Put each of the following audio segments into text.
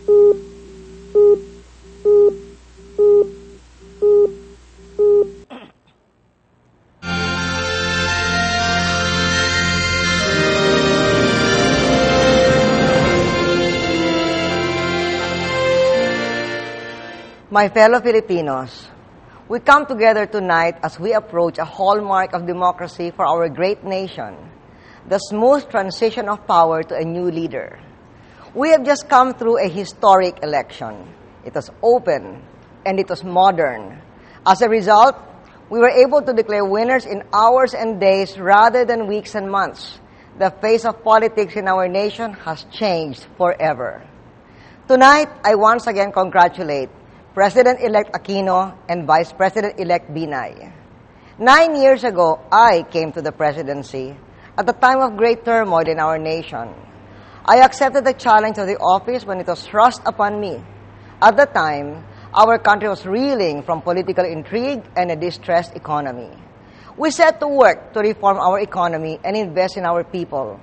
My fellow Filipinos, we come together tonight as we approach a hallmark of democracy for our great nation, the smooth transition of power to a new leader. We have just come through a historic election. It was open and it was modern. As a result, we were able to declare winners in hours and days rather than weeks and months. The face of politics in our nation has changed forever. Tonight, I once again congratulate President-elect Aquino and Vice President-elect Binay. 9 years ago, I came to the presidency at a time of great turmoil in our nation. I accepted the challenge of the office when it was thrust upon me. At the time, our country was reeling from political intrigue and a distressed economy. We set to work to reform our economy and invest in our people.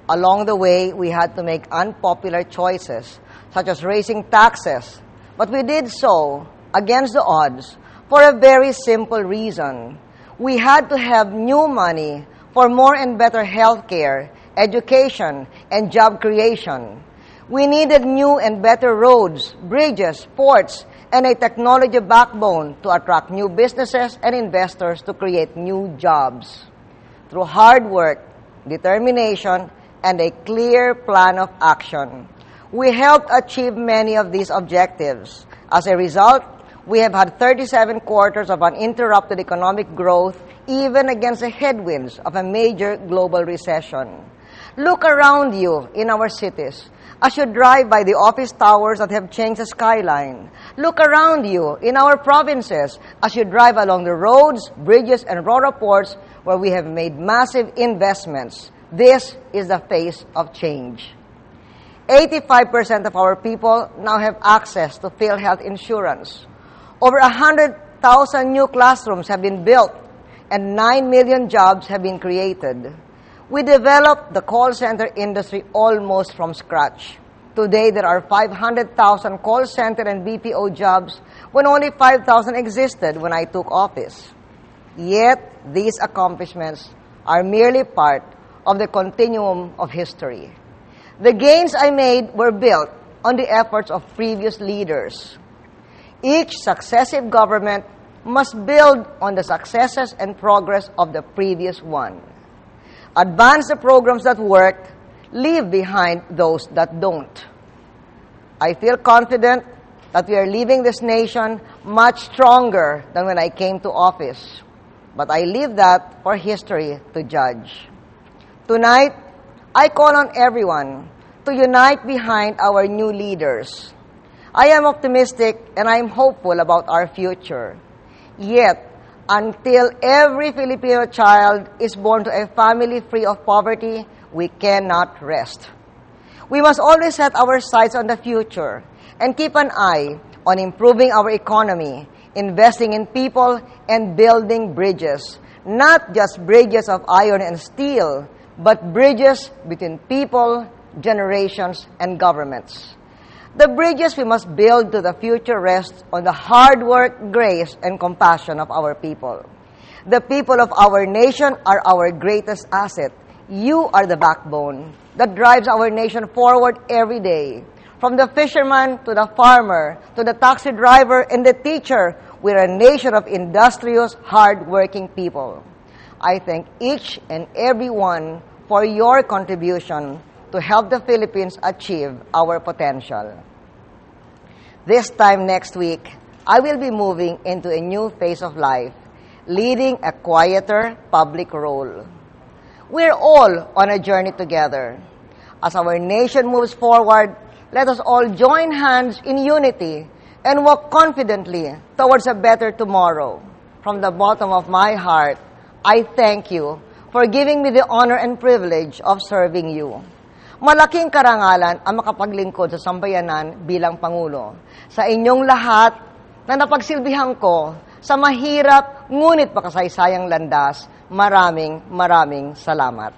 Along the way, we had to make unpopular choices, such as raising taxes. But we did so against the odds for a very simple reason. We had to have new money for more and better health care, education, and job creation. We needed new and better roads, bridges, ports, and a technology backbone to attract new businesses and investors to create new jobs. Through hard work, determination, and a clear plan of action, we helped achieve many of these objectives. As a result, we have had 37 quarters of uninterrupted economic growth, even against the headwinds of a major global recession. Look around you in our cities as you drive by the office towers that have changed the skyline. Look around you in our provinces as you drive along the roads, bridges, and rural ports where we have made massive investments. This is the face of change. 85% of our people now have access to PhilHealth insurance. Over 100,000 new classrooms have been built, and 9 million jobs have been created. We developed the call center industry almost from scratch. Today, there are 500,000 call center and BPO jobs when only 5,000 existed when I took office. Yet, these accomplishments are merely part of the continuum of history. The gains I made were built on the efforts of previous leaders. Each successive government must build on the successes and progress of the previous one. Advance the programs that work, leave behind those that don't. I feel confident that we are leaving this nation much stronger than when I came to office. But I leave that for history to judge. Tonight, I call on everyone to unite behind our new leaders. I am optimistic and I am hopeful about our future. Yet, until every Filipino child is born to a family free of poverty, we cannot rest. We must always set our sights on the future and keep an eye on improving our economy, investing in people, and building bridges. Not just bridges of iron and steel, but bridges between people, generations, and governments. The bridges we must build to the future rest on the hard work, grace, and compassion of our people. The people of our nation are our greatest asset. You are the backbone that drives our nation forward every day. From the fisherman to the farmer, to the taxi driver and the teacher, we are a nation of industrious, hard-working people. I thank each and every one for your contribution to help the Philippines achieve our potential. This time next week, I will be moving into a new phase of life, leading a quieter public role. We're all on a journey together. As our nation moves forward, let us all join hands in unity and walk confidently towards a better tomorrow. From the bottom of my heart, I thank you for giving me the honor and privilege of serving you. Malaking karangalan ang makapaglingkod sa sambayanan bilang Pangulo. Sa inyong lahat na napagsilbihan ko sa mahirap ngunit makasaysayang landas, maraming salamat.